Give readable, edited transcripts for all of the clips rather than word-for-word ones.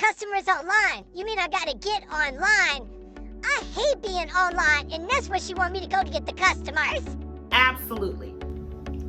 customers online. You mean I gotta get online? I hate being online, and that's where she want me to go to get the customers. Absolutely.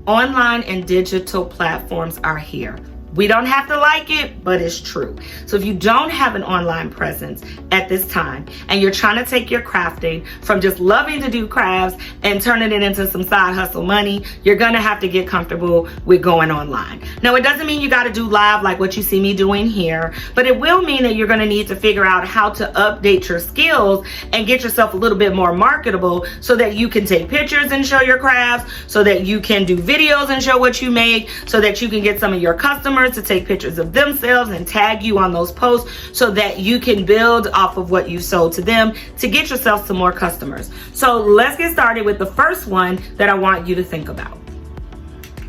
Online and digital platforms are here. We don't have to like it, but it's true. So if you don't have an online presence at this time and you're trying to take your crafting from just loving to do crafts and turning it into some side hustle money, you're gonna have to get comfortable with going online. Now, it doesn't mean you gotta do live like what you see me doing here, but it will mean that you're gonna need to figure out how to update your skills and get yourself a little bit more marketable so that you can take pictures and show your crafts, so that you can do videos and show what you make, so that you can get some of your customers to take pictures of themselves and tag you on those posts so that you can build off of what you sold to them to get yourself some more customers. So let's get started with the first one that I want you to think about.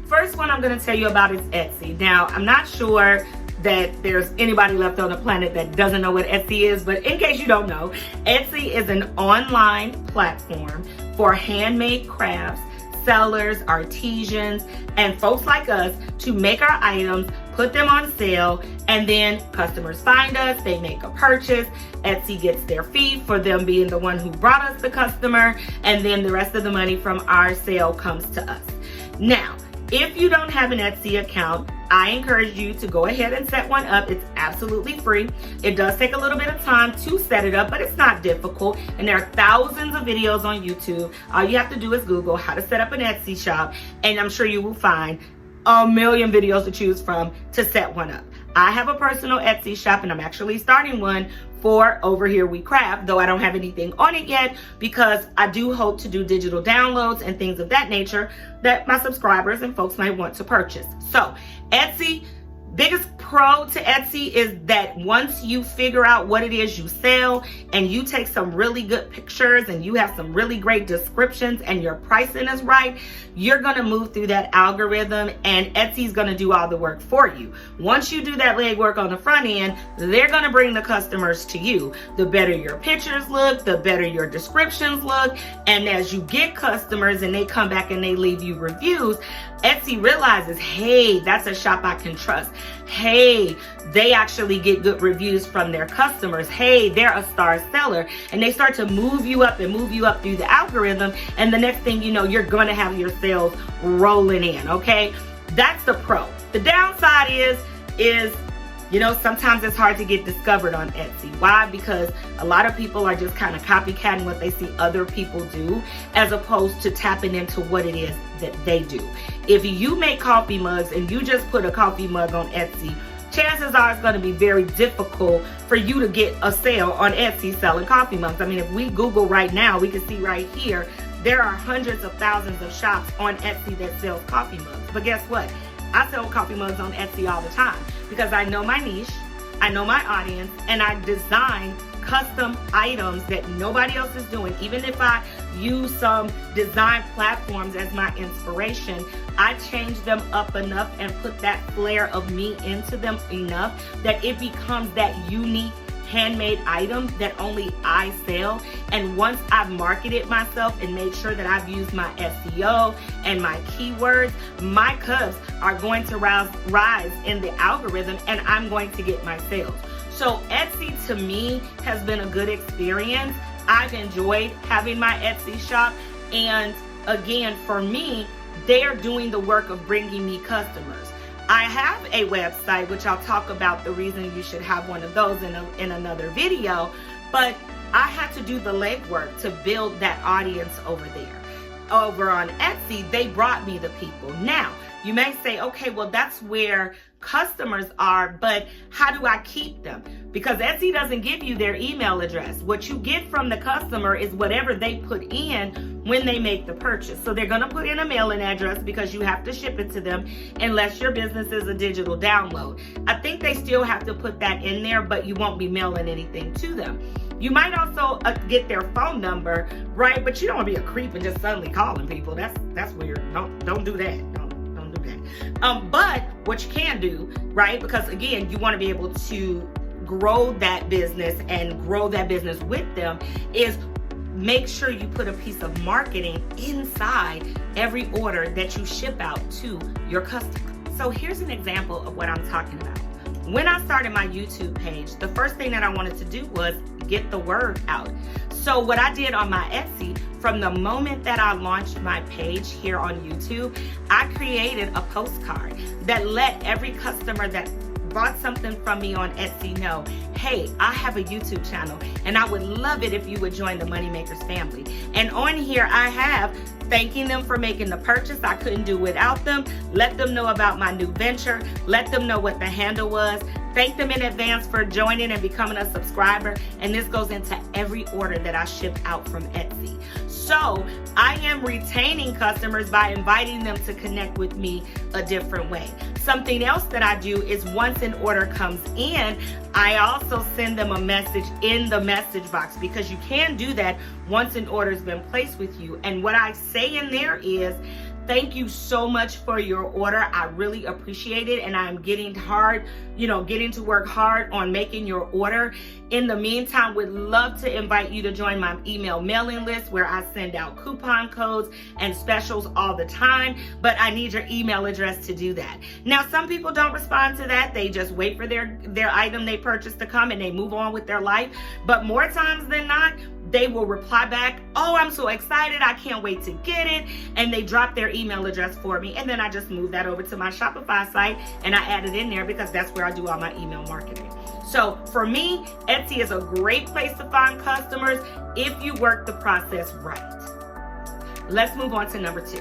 First one I'm going to tell you about is Etsy. Now, I'm not sure that there's anybody left on the planet that doesn't know what Etsy is, but in case you don't know, Etsy is an online platform for handmade crafts, sellers, artisans, and folks like us to make our items, put them on sale, and then customers find us, they make a purchase, Etsy gets their fee for them being the one who brought us the customer, and then the rest of the money from our sale comes to us. Now, if you don't have an Etsy account, I encourage you to go ahead and set one up. It's absolutely free. It does take a little bit of time to set it up, but it's not difficult. And there are thousands of videos on YouTube. All you have to do is Google how to set up an Etsy shop, and I'm sure you will find a million videos to choose from to set one up. I have a personal Etsy shop, and I'm actually starting one for Over Here We Craft, though I don't have anything on it yet because I do hope to do digital downloads and things of that nature that my subscribers and folks might want to purchase. So Etsy, biggest pro to Etsy is that once you figure out what it is you sell and you take some really good pictures and you have some really great descriptions and your pricing is right, you're gonna move through that algorithm and Etsy's gonna do all the work for you. Once you do that legwork on the front end, they're gonna bring the customers to you. The better your pictures look, the better your descriptions look, and as you get customers and they come back and they leave you reviews, Etsy realizes, hey, that's a shop I can trust. Hey, they actually get good reviews from their customers. Hey, they're a star seller. And they start to move you up and move you up through the algorithm. And the next thing you know, you're going to have your sales rolling in, okay? That's the pro. The downside is, you know, sometimes it's hard to get discovered on Etsy. Why? Because a lot of people are just kind of copycatting what they see other people do as opposed to tapping into what it is that they do. If you make coffee mugs and you just put a coffee mug on Etsy, chances are it's going to be very difficult for you to get a sale on Etsy selling coffee mugs. I mean, if we Google right now, we can see right here, there are hundreds of thousands of shops on Etsy that sells coffee mugs. But guess what? I sell coffee mugs on Etsy all the time because I know my niche, I know my audience, and I design custom items that nobody else is doing. Even if I use some design platforms as my inspiration, I change them up enough and put that flair of me into them enough that it becomes that unique handmade items that only I sell. And once I've marketed myself and made sure that I've used my SEO and my keywords, my cubs are going to rise in the algorithm and I'm going to get my sales. So Etsy to me has been a good experience. I've enjoyed having my Etsy shop, and again, for me, they are doing the work of bringing me customers. I have a website, which I'll talk about the reason you should have one of those in another video, but I had to do the legwork to build that audience over there. Over on Etsy, they brought me the people. Now, you may say, okay, well, that's where customers are, but how do I keep them? Because Etsy doesn't give you their email address. What you get from the customer is whatever they put in when they make the purchase. So they're going to put in a mailing address because you have to ship it to them unless your business is a digital download. I think they still have to put that in there, but you won't be mailing anything to them. You might also get their phone number, right? But you don't want to be a creep and just suddenly calling people. That's weird. Don't do that. Don't do that. But what you can do, right? Because again, you want to be able to grow that business and grow that business with them, is make sure you put a piece of marketing inside every order that you ship out to your customer. So here's an example of what I'm talking about. when I started my YouTube page, the first thing that I wanted to do was get the word out. So what I did on my Etsy, from the moment that I launched my page here on YouTube, I created a postcard that let every customer that bought something from me on Etsy know, hey, I have a YouTube channel and I would love it if you would join the Moneymakers family. And on here I have thanking them for making the purchase. I couldn't do without them. Let them know about my new venture. Let them know what the handle was. Thank them in advance for joining and becoming a subscriber. And this goes into every order that I ship out from Etsy. So I am retaining customers by inviting them to connect with me a different way. Something else that I do is once an order comes in, I also send them a message in the message box, because you can do that once an order's been placed with you. And what I say in there is, thank you so much for your order. I really appreciate it. And I'm getting to work hard on making your order. In the meantime, would love to invite you to join my email mailing list, where I send out coupon codes and specials all the time. But I need your email address to do that. Now, some people don't respond to that. They just wait for their item they purchased to come and they move on with their life. But more times than not, they will reply back, oh, I'm so excited, I can't wait to get it. And they drop their email address for me. And then I just move that over to my Shopify site and I add it in there, because that's where I do all my email marketing. So for me, Etsy is a great place to find customers if you work the process right. Let's move on to number 2.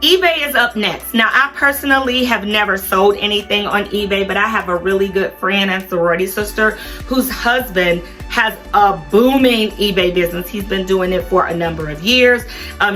eBay is up next. Now, I personally have never sold anything on eBay, but I have a really good friend and sorority sister whose husband has a booming eBay business. He's been doing it for a number of years.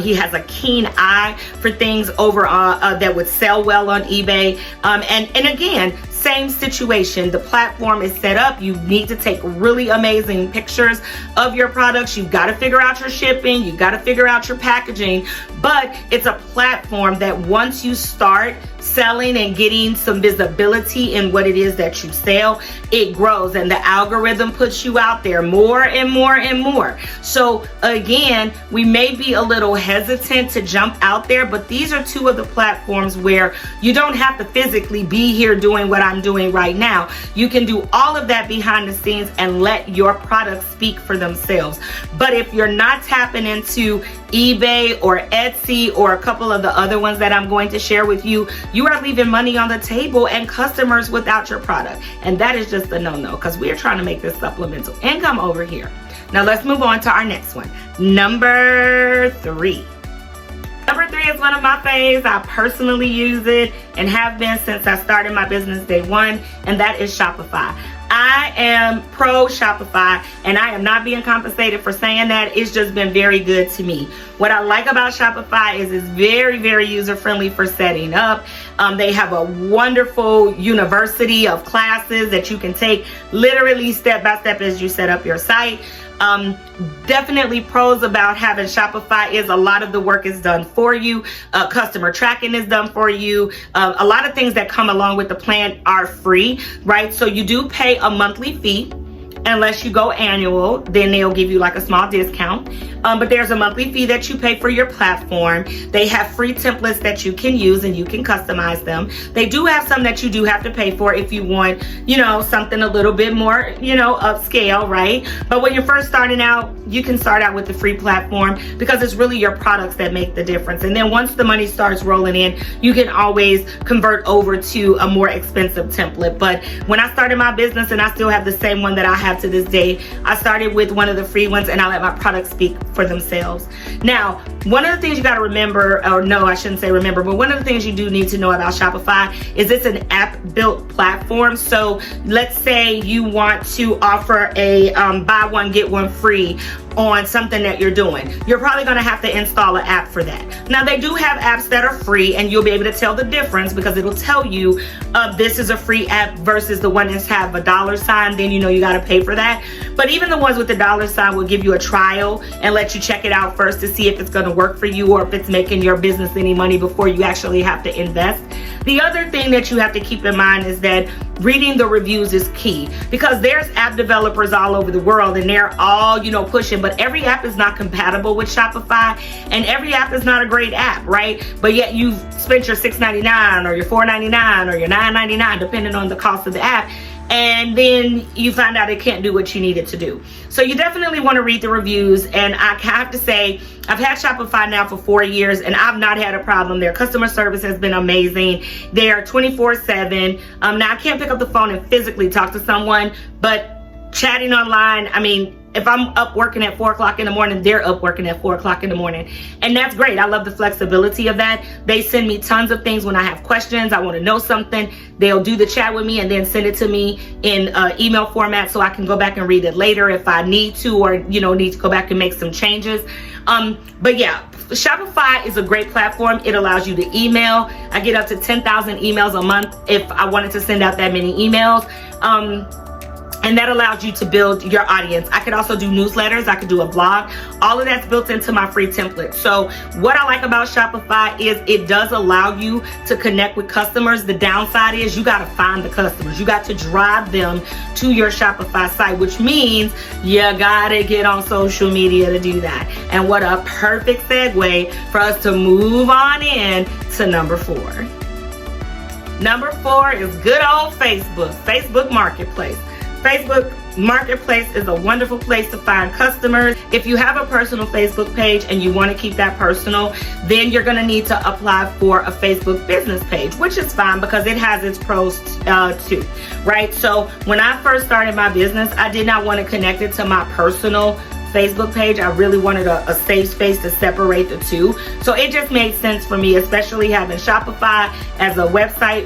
He has a keen eye for things over that would sell well on eBay. And again, same situation. The platform is set up. You need to take really amazing pictures of your products. You've got to figure out your shipping. You've got to figure out your packaging. But it's a platform that once you start selling and getting some visibility in what it is that you sell, it grows and the algorithm puts you out there more and more and more. So again, we may be a little hesitant to jump out there, but these are two of the platforms where you don't have to physically be here doing what I'm doing right now. You can do all of that behind the scenes and let your products speak for themselves. But if you're not tapping into eBay or Etsy or a couple of the other ones that I'm going to share with you, you are leaving money on the table and customers without your product. And that is just a no-no, because we are trying to make this supplemental income over here. Now let's move on to our next one. Number 3. Number 3 is one of my faves. I personally use it and have been since I started my business day one, and that is Shopify. I am pro Shopify, and I am not being compensated for saying that. It's just been very good to me. What I like about Shopify is it's very, very user-friendly for setting up. They have a wonderful university of classes that you can take literally step by step as you set up your site. Definitely pros about having Shopify is a lot of the work is done for you. Customer tracking is done for you. A lot of things that come along with the plan are free, right? So you do pay a monthly fee. Unless you go annual, then they'll give you like a small discount. But there's a monthly fee that you pay for your platform. They have free templates that you can use and you can customize them. They do have some that you do have to pay for if you want, something a little bit more, upscale, right? But when you're first starting out, you can start out with the free platform, because it's really your products that make the difference. And then once the money starts rolling in, you can always convert over to a more expensive template. But when I started my business, and I still have the same one that I have to this day, I started with one of the free ones and I let my products speak for themselves. Now, one of the things you got to remember, or no, I shouldn't say remember, but one of the things you do need to know about Shopify is it's an app built platform. So let's say you want to offer a buy one, get one free on something that you're doing. You're probably going to have to install an app for that. Now, they do have apps that are free, and you'll be able to tell the difference, because it'll tell you this is a free app versus the one that's have a $sign. Then you got to pay for that. But even the ones with the $sign will give you a trial and let you check it out first to see if it's going to work for you or if it's making your business any money before you actually have to invest. The other thing that you have to keep in mind is that reading the reviews is key, because there's app developers all over the world and they're all, pushing, but every app is not compatible with Shopify and every app is not a great app, right? But yet you've spent your $6.99 or your $4.99 or your $9.99, depending on the cost of the app, and then you find out it can't do what you need it to do. So you definitely want to read the reviews, and I have to say, I've had Shopify now for 4 years and I've not had a problem. Their customer service has been amazing. They are 24/7. Now I can't pick up the phone and physically talk to someone, but chatting online, if I'm up working at 4 o'clock in the morning, they're up working at 4 o'clock in the morning. And that's great. I love the flexibility of that. They send me tons of things when I have questions. I want to know something. They'll do the chat with me and then send it to me in email format so I can go back and read it later if I need to, or, need to go back and make some changes. But yeah, Shopify is a great platform. It allows you to email. I get up to 10,000 emails a month if I wanted to send out that many emails. And that allows you to build your audience. I could also do newsletters. I could do a blog. All of that's built into my free template. So what I like about Shopify is it does allow you to connect with customers. The downside is you got to find the customers. You got to drive them to your Shopify site, which means you got to get on social media to do that. And what a perfect segue for us to move on in to number 4. Number 4 is good old Facebook Marketplace. Facebook Marketplace is a wonderful place to find customers. If you have a personal Facebook page and you want to keep that personal, then you're going to need to apply for a Facebook business page, which is fine because it has its pros too, right? So when I first started my business, I did not want to connect it to my personal Facebook page. I really wanted a safe space to separate the two. So it just made sense for me, especially having Shopify as a website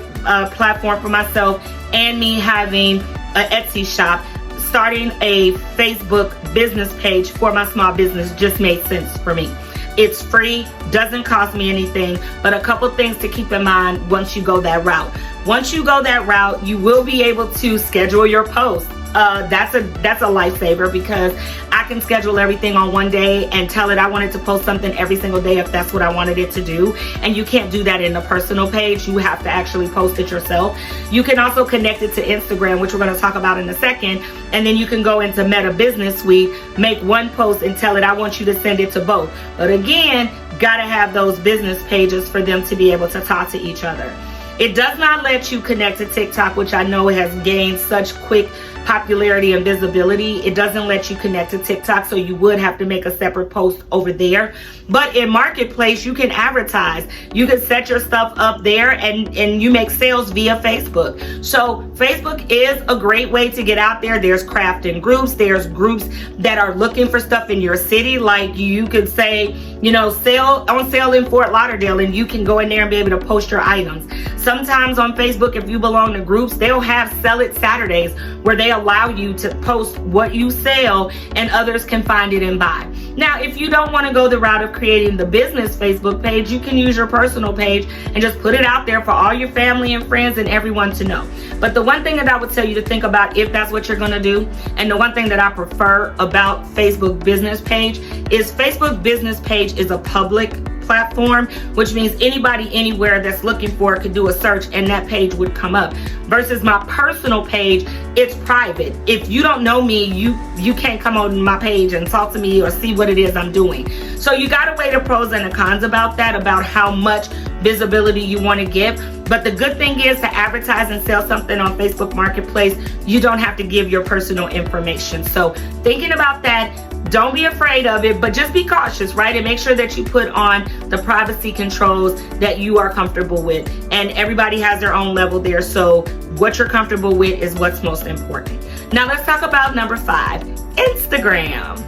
platform for myself and me having an Etsy shop. Starting a Facebook business page for my small business just made sense for me. It's free, doesn't cost me anything, but a couple things to keep in mind once you go that route. Once you go that route, you will be able to schedule your posts. That's a lifesaver because I can schedule everything on one day and tell it I wanted to post something every single day if that's what I wanted it to do. And you can't do that in the personal page. You have to actually post it yourself. You can also connect it to Instagram, which we're going to talk about in a second. And then you can go into Meta Business Suite, make one post and tell it I want you to send it to both. But again, gotta have those business pages for them to be able to talk to each other. It does not let you connect to TikTok, which I know has gained such quick popularity and visibility. It doesn't let you connect to TikTok, so you would have to make a separate post over there. But in Marketplace, you can advertise. You can set your stuff up there and you make sales via Facebook. So Facebook is a great way to get out there. There's crafting groups. There's groups that are looking for stuff in your city. Like you could say, on sale in Fort Lauderdale, and you can go in there and be able to post your items. Sometimes on Facebook, if you belong to groups, they'll have Sell It Saturdays where they allow you to post what you sell and others can find it and buy. Now, if you don't want to go the route of creating the business Facebook page, you can use your personal page and just put it out there for all your family and friends and everyone to know. But the one thing that I would tell you to think about if that's what you're going to do, and the one thing that I prefer about Facebook business page is Facebook business page is a public platform, which means anybody anywhere that's looking for it could do a search and that page would come up. Versus my personal page, it's private. If you don't know me, you can't come on my page and talk to me or see what it is I'm doing. So you got to weigh the pros and the cons about that, about how much visibility you want to give. But the good thing is to advertise and sell something on Facebook Marketplace, you don't have to give your personal information. So thinking about that, don't be afraid of it, but just be cautious, right? And make sure that you put on the privacy controls that you are comfortable with. And everybody has their own level there. So what you're comfortable with is what's most important. Now let's talk about number 5, Instagram.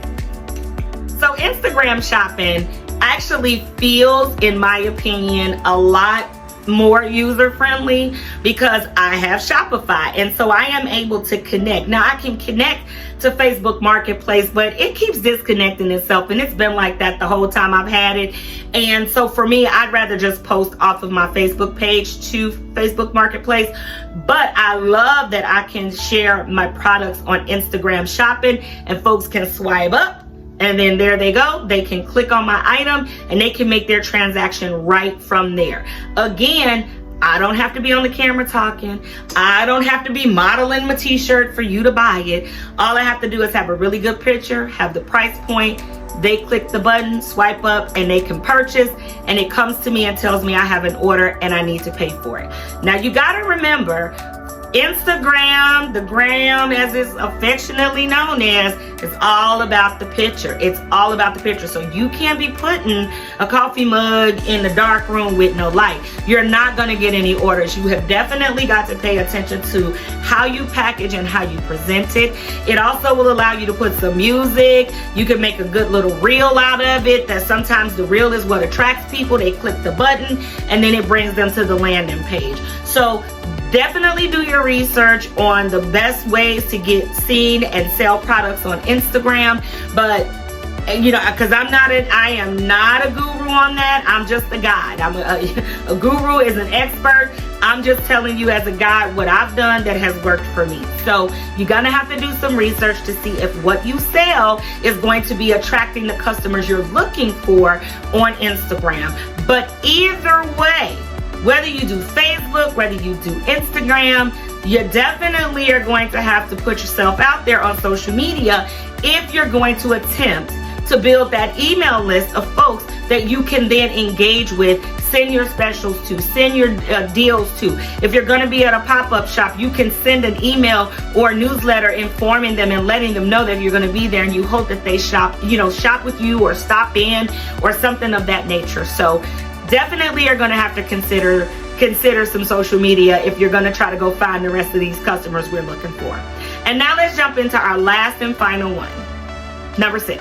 So Instagram shopping actually feels, in my opinion, a lot more user-friendly because I have Shopify, and so I am able to connect. Now I can connect to Facebook Marketplace, but it keeps disconnecting itself, and it's been like that the whole time I've had it. And so for me, I'd rather just post off of my Facebook page to Facebook Marketplace. But I love that I can share my products on Instagram shopping and folks can swipe up and then there they go. They can click on my item and they can make their transaction right from there. Again, I don't have to be on the camera talking. I don't have to be modeling my t-shirt for you to buy it. All I have to do is have a really good picture, have the price point. They click the button, swipe up, and they can purchase, and it comes to me and tells me I have an order and I need to pay for it. Now you gotta remember, Instagram, the gram as it's affectionately known as, is all about the picture. It's all about the picture. So you can't be putting a coffee mug in the dark room with no light. You're not going to get any orders. You have definitely got to pay attention to how you package and how you present it. It also will allow you to put some music. You can make a good little reel out of it, that sometimes the reel is what attracts people. They click the button and then it brings them to the landing page. So definitely do your research on the best ways to get seen and sell products on Instagram. But you know, because I am not a guru on that. I'm just a guide. A guru is an expert. I'm just telling you as a guide what I've done that has worked for me. So you're gonna have to do some research to see if what you sell is going to be attracting the customers you're looking for on Instagram. But either way, whether you do Facebook, whether you do Instagram, you definitely are going to have to put yourself out there on social media if you're going to attempt to build that email list of folks that you can then engage with, send your specials to, send your deals to. If you're going to be at a pop-up shop, you can send an email or a newsletter informing them and letting them know that you're going to be there, and you hope that they shop with you or stop in or something of that nature. So definitely are going to have to consider some social media if you're going to try to go find the rest of these customers we're looking for. And now let's jump into our last and final one, number 6.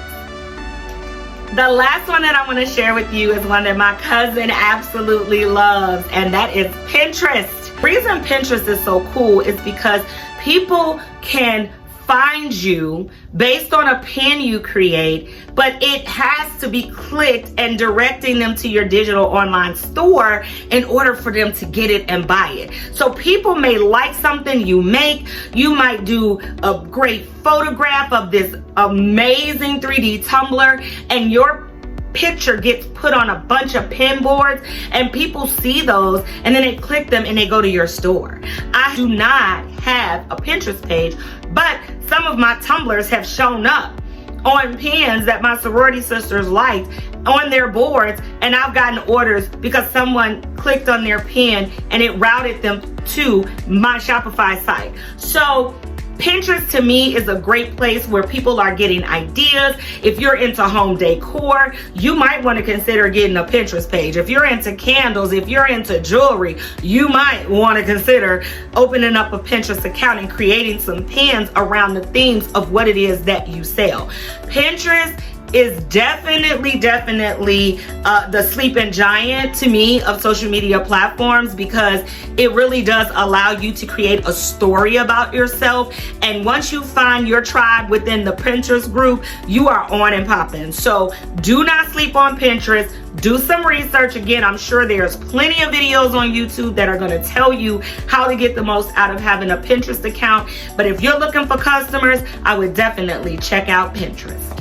The last one that I want to share with you is one that my cousin absolutely loves, and that is Pinterest. The reason Pinterest is so cool is because people can find you based on a pin you create, but it has to be clicked and directing them to your digital online store in order for them to get it and buy it. So people may like something you make. You might do a great photograph of this amazing 3D tumbler, and your picture gets put on a bunch of pin boards, and people see those and then they click them and they go to your store. I do not have a Pinterest page, but some of my tumblers have shown up on pins that my sorority sisters liked on their boards, and I've gotten orders because someone clicked on their pin and it routed them to my Shopify site. So Pinterest to me is a great place where people are getting ideas. If you're into home decor, you might want to consider getting a Pinterest page. If you're into candles, if you're into jewelry, you might want to consider opening up a Pinterest account and creating some pins around the themes of what it is that you sell. Pinterest is definitely the sleeping giant to me of social media platforms, because it really does allow you to create a story about yourself. And once you find your tribe within the Pinterest group, you are on and popping. So do not sleep on Pinterest. Do some research. Again, I'm sure there's plenty of videos on YouTube that are going to tell you how to get the most out of having a Pinterest account. But if you're looking for customers, I would definitely check out Pinterest.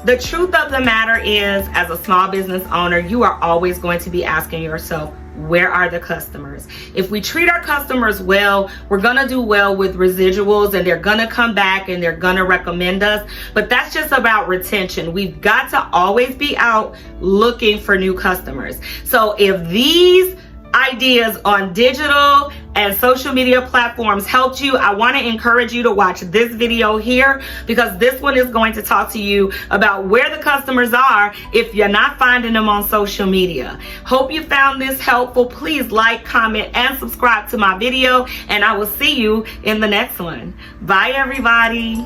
The truth of the matter is, as a small business owner, you are always going to be asking yourself, where are the customers? If we treat our customers well, we're going to do well with residuals, and they're going to come back and they're going to recommend us. But that's just about retention. We've got to always be out looking for new customers. So if these ideas on digital and social media platforms helped you, I want to encourage you to watch this video here, because this one is going to talk to you about where the customers are if you're not finding them on social media. Hope you found this helpful. Please like, comment, and subscribe to my video, and I will see you in the next one. Bye, everybody.